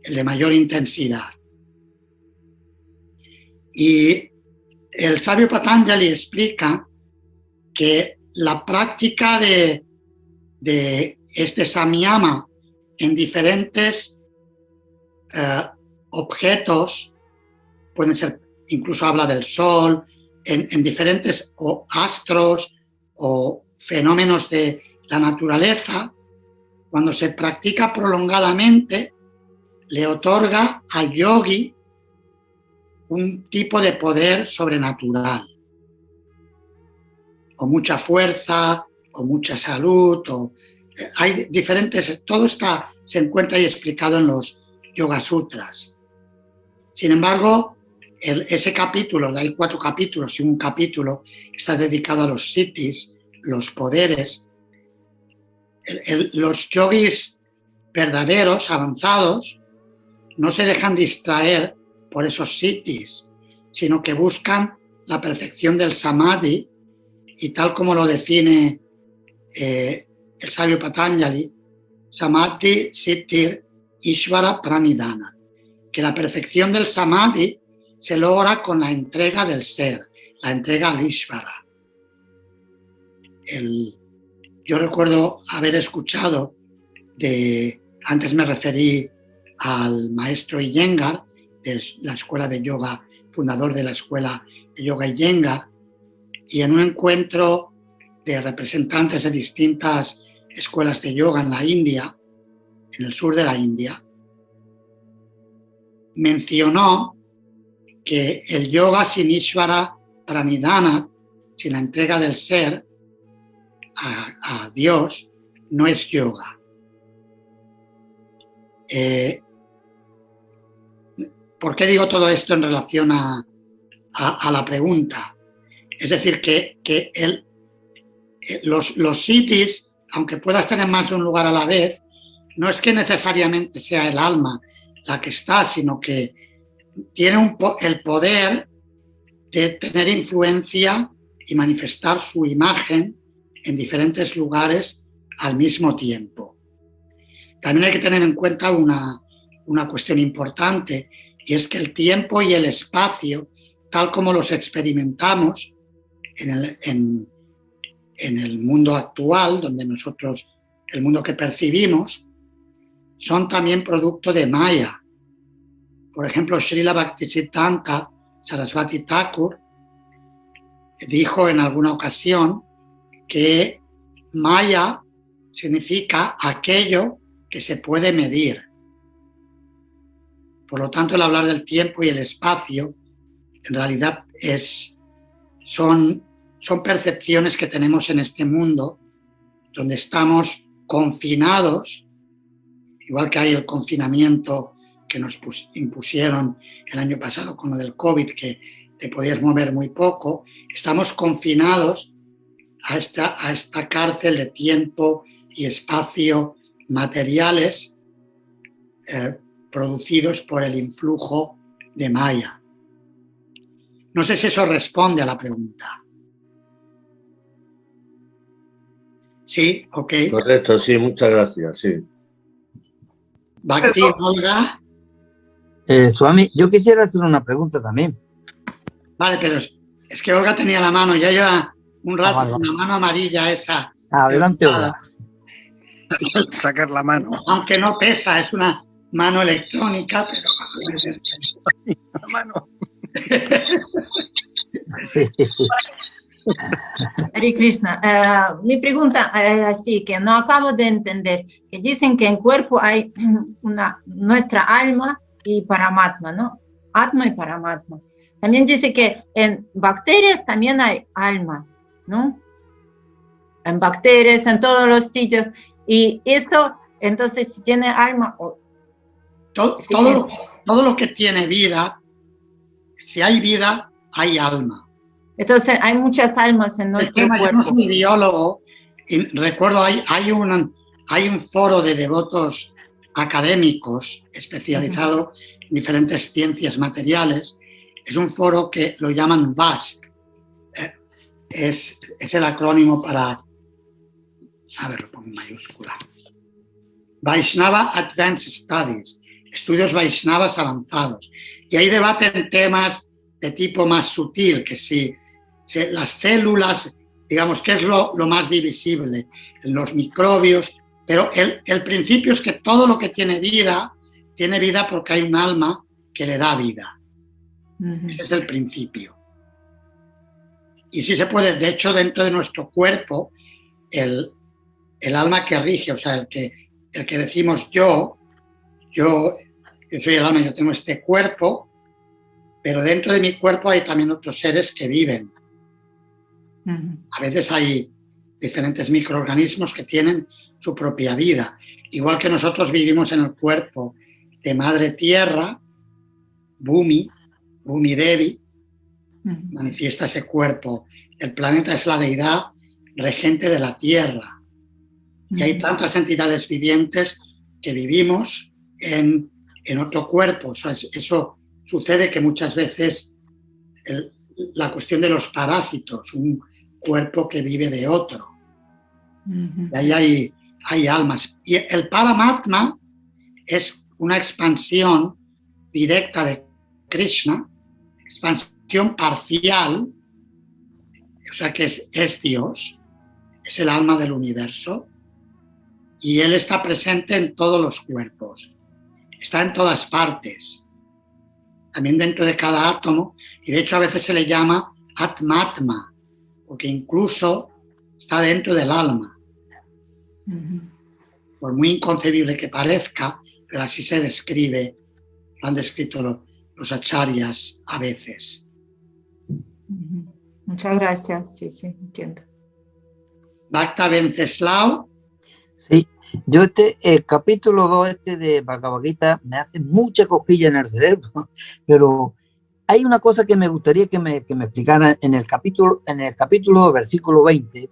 S1: de mayor intensidad. Y el sabio Patanjali explica que la práctica de este samyama en diferentes objetos, pueden ser, incluso habla del sol, en diferentes astros o fenómenos de la naturaleza, cuando se practica prolongadamente, le otorga al yogi un tipo de poder sobrenatural, o mucha fuerza, o mucha salud, hay diferentes, todo se encuentra ahí explicado en los Yoga Sutras. Sin embargo, ese capítulo, hay 4 capítulos y un capítulo está dedicado a los siddhis, los poderes. Los yogis verdaderos, avanzados, no se dejan distraer por esos siddhis, sino que buscan la perfección del samadhi, y tal como lo define el sabio Patanjali, samadhi siddhir ishvara pranidhana, que la perfección del samadhi se logra con la entrega del ser, la entrega al Ishvara. Yo recuerdo haber escuchado, antes me referí al maestro Iyengar, de la escuela de yoga, fundador de la escuela de yoga Iyengar, y en un encuentro de representantes de distintas escuelas de yoga en la India, en el sur de la India, mencionó que el yoga sin Ishvara Pranidhana, sin la entrega del ser a Dios, no es yoga. ¿Por qué digo todo esto en relación a la pregunta? Es decir, que los siddhis, aunque pueda estar en más de un lugar a la vez, no es que necesariamente sea el alma la que está, sino que tiene el poder de tener influencia y manifestar su imagen en diferentes lugares al mismo tiempo. También hay que tener en cuenta una cuestión importante, y es que el tiempo y el espacio, tal como los experimentamos en el mundo actual, donde nosotros, el mundo que percibimos, son también producto de Maya. Por ejemplo, Srila Bhaktisiddhanta Sarasvati Thakur dijo en alguna ocasión que Maya significa aquello que se puede medir. Por lo tanto, el hablar del tiempo y el espacio, en realidad son percepciones que tenemos en este mundo, donde estamos confinados, igual que hay el confinamiento que nos impusieron el año pasado con lo del COVID, que te podías mover muy poco. Estamos confinados a esta cárcel de tiempo y espacio materiales producidos por el influjo de Maya. No sé si eso responde a la pregunta. Sí, ok.
S6: Correcto, sí, muchas gracias, sí.
S1: Bhakti, Olga.
S5: Swami, yo quisiera hacer una pregunta también.
S1: Vale, pero es que Olga tenía la mano, ya lleva un rato
S5: vale,
S1: con la mano amarilla esa.
S5: Adelante,
S1: levantada.
S5: Olga.
S7: Sacar la mano.
S1: Aunque no pesa, es una mano electrónica, pero...
S7: La mano.
S3: Hare Krishna, mi pregunta es así, que no acabo de entender, que dicen que en cuerpo hay nuestra alma y Paramatma, ¿no? Atma y Paramatma. También dice que en bacterias también hay almas, ¿no? En bacterias, en todos los sitios. Y esto, entonces, si tiene alma...
S1: Todo lo que tiene vida, si hay vida, hay alma.
S3: Entonces, hay muchas almas en nuestro cuerpo.
S1: Yo no soy biólogo y recuerdo, hay un foro de devotos académicos especializado en diferentes ciencias materiales. Es un foro que lo llaman VAST. Es el acrónimo para... A ver, lo pongo en mayúscula. Vaishnava Advanced Studies. Estudios Vaishnavas avanzados. Y ahí debaten temas de tipo más sutil, que si las células, digamos, ¿qué es lo más divisible? Los microbios, pero el principio es que todo lo que tiene vida porque hay un alma que le da vida. Ese es el principio. Y sí se puede, de hecho, dentro de nuestro cuerpo, el alma que rige, o sea, el que decimos yo soy el alma, yo tengo este cuerpo, pero dentro de mi cuerpo hay también otros seres que viven. A veces hay diferentes microorganismos que tienen su propia vida. Igual que nosotros vivimos en el cuerpo de Madre Tierra, Bhumi Devi, manifiesta ese cuerpo. El planeta es la deidad regente de la Tierra. Y hay tantas entidades vivientes que vivimos en otro cuerpo. O sea, eso sucede que muchas veces la cuestión de los parásitos, un cuerpo que vive de otro. Y ahí hay almas. Y el Paramatma es una expansión directa de Krishna, expansión parcial, o sea que es Dios, es el alma del universo, y Él está presente en todos los cuerpos, está en todas partes, también dentro de cada átomo, y de hecho a veces se le llama Atmatma, porque incluso está dentro del alma. Por muy inconcebible que parezca, pero así se describe, lo han descrito los acharyas a veces.
S3: Muchas gracias, sí, entiendo.
S1: Bhakta Venceslao.
S5: Sí, yo el capítulo 2 de Bhagavad Gita me hace mucha cosquilla en el cerebro, pero hay una cosa que me gustaría que me explicara en el capítulo 2, versículo 20,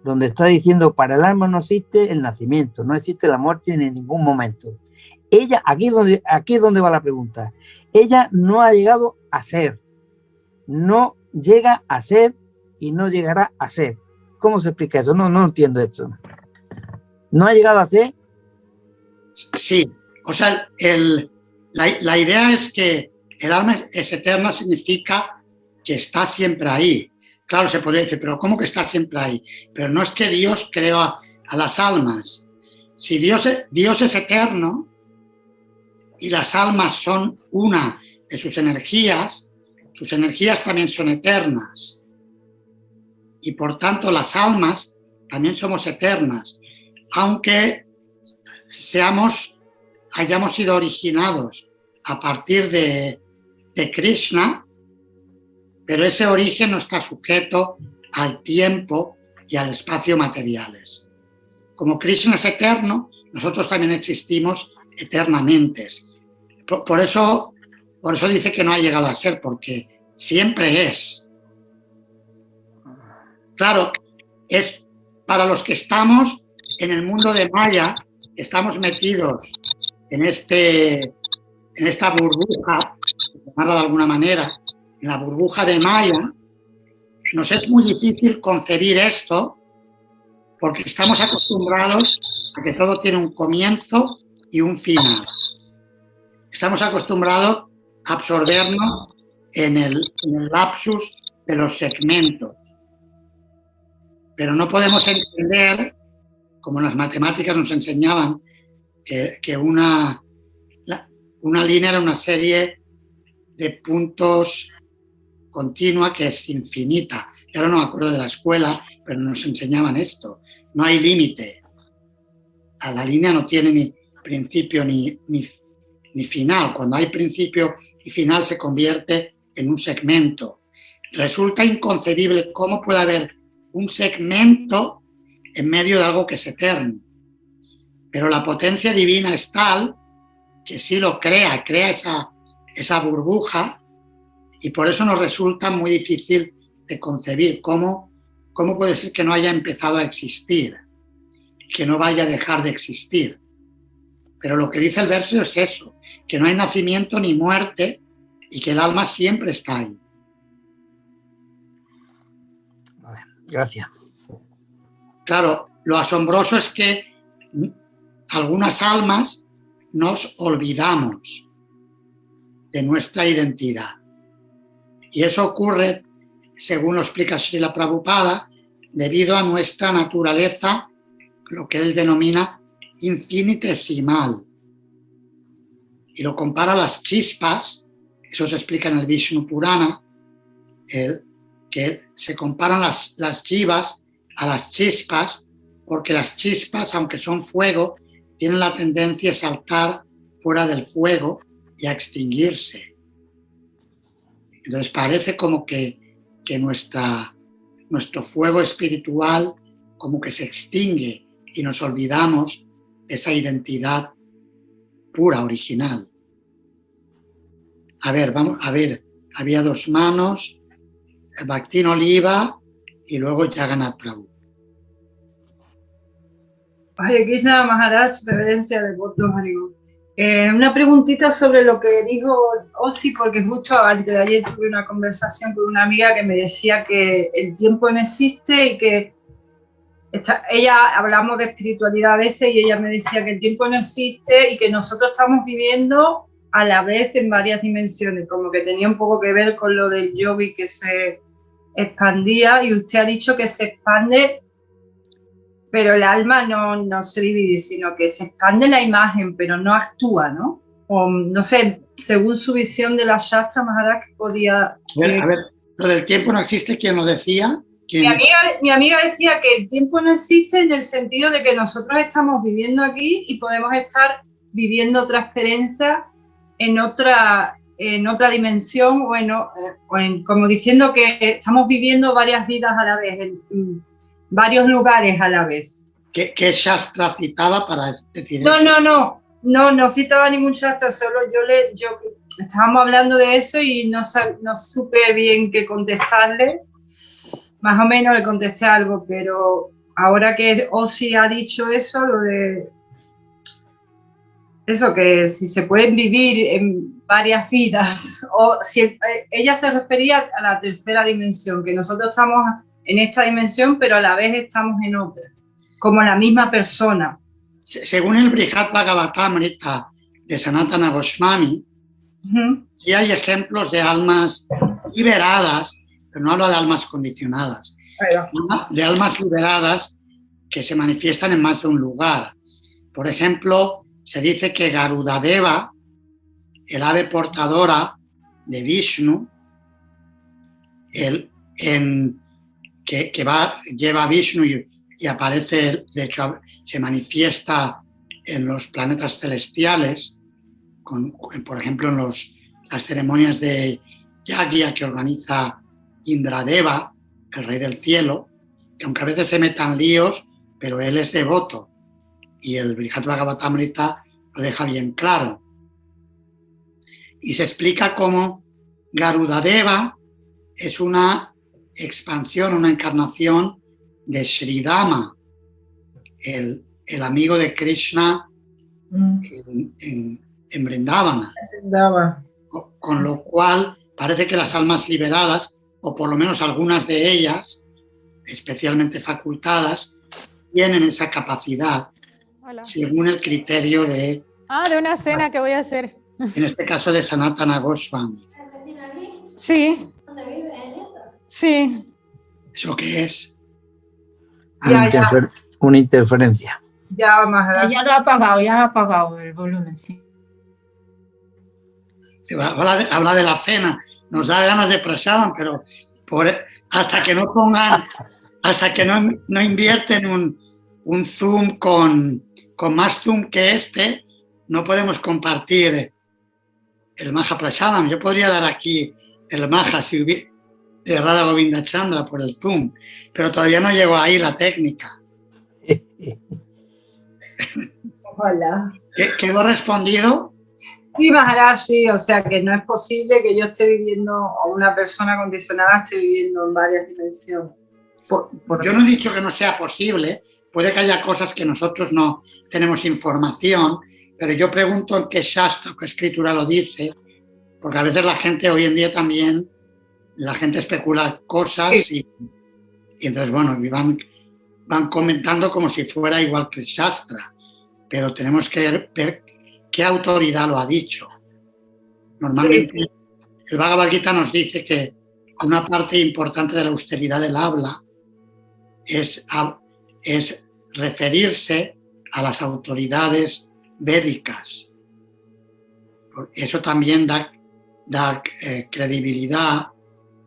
S5: donde está diciendo, para el alma no existe el nacimiento, no existe la muerte en ningún momento. Ella, aquí es donde va la pregunta, ella no ha llegado a ser, no llega a ser y no llegará a ser. ¿Cómo se explica eso? No entiendo esto. ¿No ha llegado a ser?
S1: Sí, o sea, la idea es que el alma es eterna, significa que está siempre ahí. Claro, se podría decir, pero ¿cómo que está siempre ahí? Pero no es que Dios creó a las almas. Si Dios es eterno y las almas son una de sus energías también son eternas. Y por tanto las almas también somos eternas, aunque hayamos sido originados a partir de Krishna, pero ese origen no está sujeto al tiempo y al espacio materiales. Como Krishna es eterno, nosotros también existimos eternamente. Por eso dice que no ha llegado a ser, porque siempre es. Claro, es para los que estamos en el mundo de Maya, que estamos metidos en esta burbuja, por llamarla de alguna manera, en la burbuja de Maya, nos es muy difícil concebir esto porque estamos acostumbrados a que todo tiene un comienzo y un final. Estamos acostumbrados a absorbernos en el lapsus de los segmentos. Pero no podemos entender, como las matemáticas nos enseñaban, que una línea era una serie de puntos continua que es infinita. Y ahora no me acuerdo de la escuela, pero nos enseñaban esto. No hay límite. La línea no tiene ni principio ni final. Cuando hay principio y final se convierte en un segmento. Resulta inconcebible cómo puede haber un segmento en medio de algo que es eterno. Pero la potencia divina es tal que sí lo crea esa burbuja, y por eso nos resulta muy difícil de concebir cómo puede ser que no haya empezado a existir, que no vaya a dejar de existir. Pero lo que dice el verso es eso, que no hay nacimiento ni muerte y que el alma siempre está ahí.
S5: Vale, gracias.
S1: Claro, lo asombroso es que algunas almas nos olvidamos de nuestra identidad. Y eso ocurre, según lo explica Srila Prabhupada, debido a nuestra naturaleza, lo que él denomina infinitesimal. Y lo compara a las chispas, eso se explica en el Vishnu Purana, que se comparan las jivas a las chispas, porque las chispas, aunque son fuego, tienen la tendencia a saltar fuera del fuego y a extinguirse. Entonces parece como que nuestro fuego espiritual como que se extingue y nos olvidamos de esa identidad pura, original. Vamos a ver, había dos manos, Bhaktin Oliva y luego Jagannath Prabhu.
S4: Hare Krishna Maharaj, reverencia de votos, Haribo. Una preguntita sobre lo que dijo Osi, porque justo antes de ayer tuve una conversación con una amiga que me decía que el tiempo no existe y que ella, hablamos de espiritualidad a veces y ella me decía que el tiempo no existe y que nosotros estamos viviendo a la vez en varias dimensiones, como que tenía un poco que ver con lo del yogi que se expandía, y usted ha dicho que se expande, pero el alma no se divide, sino que se expande la imagen, pero no actúa, ¿no? O no sé, según su visión de la Shastra, Maharaj, podía...
S1: A ver, lo del tiempo no existe, ¿quién lo decía?
S4: Mi amiga decía que el tiempo no existe en el sentido de que nosotros estamos viviendo aquí y podemos estar viviendo otra experiencia en otra dimensión, como diciendo que estamos viviendo varias vidas a la vez, en varios lugares a la vez.
S1: ¿Qué Shastra citaba para decir eso?
S4: No citaba ningún Shastra, solo yo estábamos hablando de eso y no supe bien qué contestarle. Más o menos le contesté algo, pero ahora que Osi ha dicho eso, lo de eso, que si se pueden vivir en varias vidas, o si ella se refería a la tercera dimensión, que nosotros estamos en esta dimensión, pero a la vez estamos en otra, como la misma persona.
S1: Según el Brihad Bhagavatamrita de Sanatana Goswami, sí hay ejemplos de almas liberadas, pero no habla de almas condicionadas, de almas liberadas que se manifiestan en más de un lugar. Por ejemplo, se dice que Garudadeva, el ave portadora de Vishnu, lleva a Vishnu y aparece, de hecho, se manifiesta en los planetas celestiales, por ejemplo, en las ceremonias de Yagya que organiza Indradeva, el rey del cielo, que aunque a veces se metan líos, pero él es devoto, y el Brihad Bhagavatamrita lo deja bien claro. Y se explica cómo Garudadeva es una expansión, una encarnación de Sridhama, el amigo de Krishna en Vrindavana. Con lo cual parece que las almas liberadas, o por lo menos algunas de ellas, especialmente facultadas, tienen esa capacidad.
S8: Hola.
S1: Según el criterio de
S8: una cena que voy a hacer.
S1: En este caso de Sanatana Goswami.
S8: Sí. Sí.
S1: ¿Eso qué es?
S5: Una interferencia.
S4: Ya, Maharaj.
S3: Ya lo ha apagado el volumen, sí.
S1: Habla de la cena. Nos da ganas de prasadam, pero hasta que no pongan, hasta que no invierten un Zoom con más Zoom que este, no podemos compartir el Maha Prasadam. Yo podría dar aquí el Maha de Radha Govinda Chandra por el Zoom, pero todavía no llegó ahí la técnica.
S4: Ojalá.
S1: ¿Quedó respondido?
S4: Sí, Maharaj, sí, o sea que no es posible que yo esté viviendo, o una persona condicionada esté viviendo en varias dimensiones.
S1: Yo no he dicho que no sea posible, puede que haya cosas que nosotros no tenemos información, pero yo pregunto en qué Shastra, qué escritura lo dice, porque a veces la gente hoy en día también, la gente especula cosas y entonces, bueno, van comentando como si fuera igual que el Shastra, pero tenemos que ver qué autoridad lo ha dicho. Normalmente el Bhagavad Gita nos dice que una parte importante de la austeridad del habla es referirse a las autoridades védicas. Eso también da credibilidad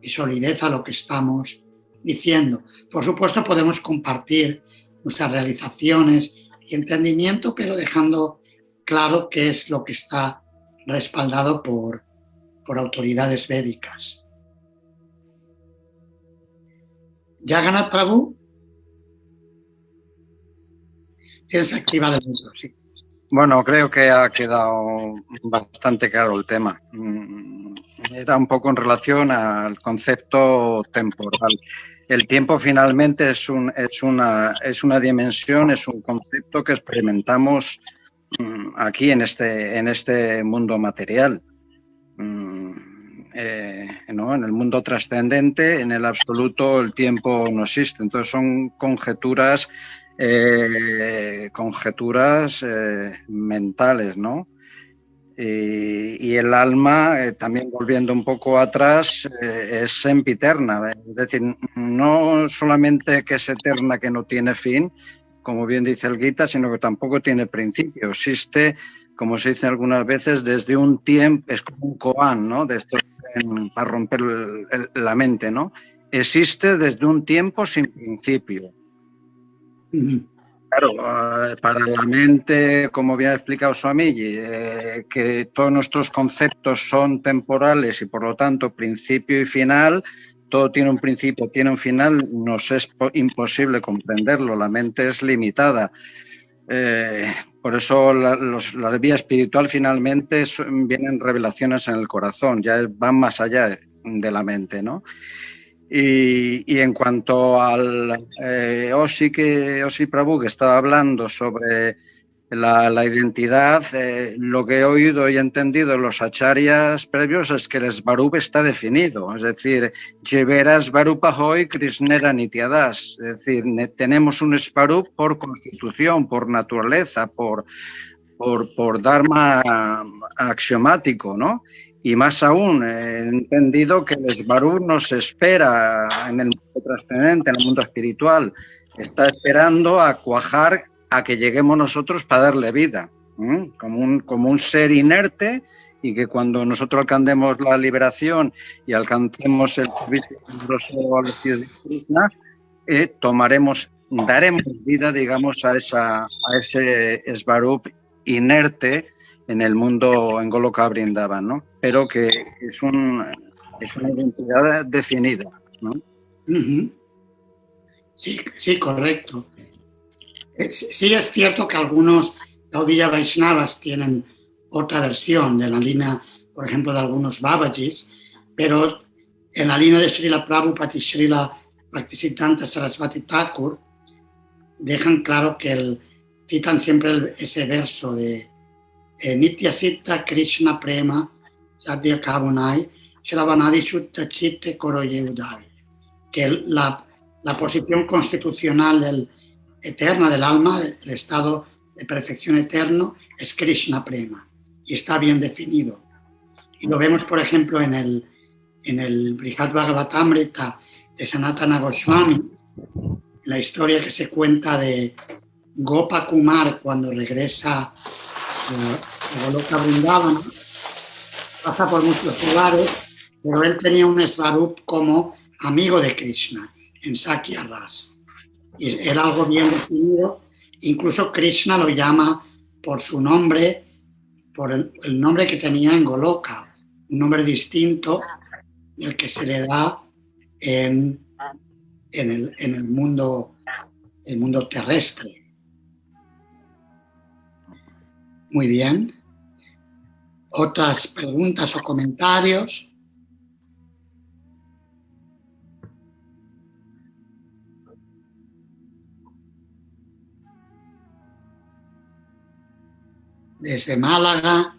S1: y solidez a lo que estamos diciendo. Por supuesto, podemos compartir nuestras realizaciones y entendimiento, pero dejando claro qué es lo que está respaldado por autoridades védicas. Jagannath Prabhu, tienes que activar el micro, sí.
S7: Bueno, creo que ha quedado bastante claro el tema. Era un poco en relación al concepto temporal. El tiempo finalmente es una dimensión, es un concepto que experimentamos aquí en este mundo material. ¿No? En el mundo trascendente, en el absoluto, el tiempo no existe. Entonces son conjeturas mentales, ¿no? Y el alma, también volviendo un poco atrás, es sempiterna, es decir, no solamente que es eterna, que no tiene fin, como bien dice el Gita, sino que tampoco tiene principio. Existe, como se dice algunas veces, desde un tiempo, es como un koan, ¿no? De esto para romper la mente, ¿no? Existe desde un tiempo sin principio. Claro, para la mente, como bien ha explicado Swamiji, que todos nuestros conceptos son temporales y por lo tanto principio y final, todo tiene un principio, tiene un final, nos es imposible comprenderlo, la mente es limitada. Por eso la vía espiritual finalmente vienen revelaciones en el corazón, ya van más allá de la mente, ¿no? Y en cuanto al Osi Prabhu, que estaba hablando sobre la identidad, lo que he oído y entendido en los acharyas previos es que el Svarup está definido, es decir, Jevera Svarupa Hoy Krishnera Nityadas, es decir, tenemos un Svarup por constitución, por naturaleza, por dharma axiomático, ¿no? Y más aún, he entendido que el Svarup nos espera en el mundo trascendente, en el mundo espiritual. Está esperando a cuajar, a que lleguemos nosotros para darle vida, como un ser inerte, y que cuando nosotros alcancemos la liberación y alcancemos el servicio amoroso a los pies de Krishna, daremos vida, digamos, a ese Svarup inerte en el mundo, en Goloka Vrindavan, ¿no? Pero que es una identidad definida, ¿no?
S1: Sí, correcto. Sí es cierto que algunos Gaudiya Vaishnavas tienen otra versión de la línea, por ejemplo, de algunos Babajis, pero en la línea de Srila Prabhupada y Srila Bhaktisiddhanta Saraswati Thakur dejan claro que citan siempre ese verso de Nitya Siddha Krishna Prema Sadhya Kavunai Shravanadi Shutta Chitte Koroye Udai, que la posición constitucional eterna del alma, el estado de perfección eterno, es Krishna Prema y está bien definido. Y lo vemos, por ejemplo, en el Brihad Bhagavatamrita de Sanatana Goswami, la historia que se cuenta de Gopa Kumar cuando regresa a Goloka Vrindavana, pasa por muchos lugares, pero él tenía un Svarup como amigo de Krishna en Sakya Ras. Y era algo bien definido. Incluso Krishna lo llama por su nombre, por el nombre que tenía en Goloka, un nombre distinto del que se le da en el mundo terrestre. Muy bien. ¿Otras preguntas o comentarios? Desde Málaga,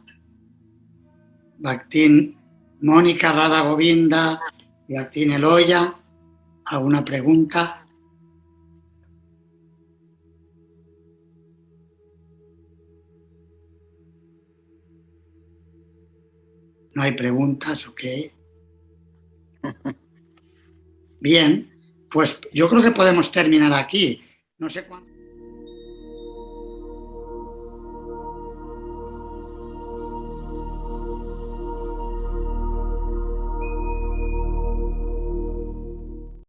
S1: Bhaktin Mónica Radha Govinda y Bhaktin Eloya, ¿alguna pregunta? ¿No hay preguntas o qué? Bien, pues yo creo que podemos terminar aquí. No sé cuándo.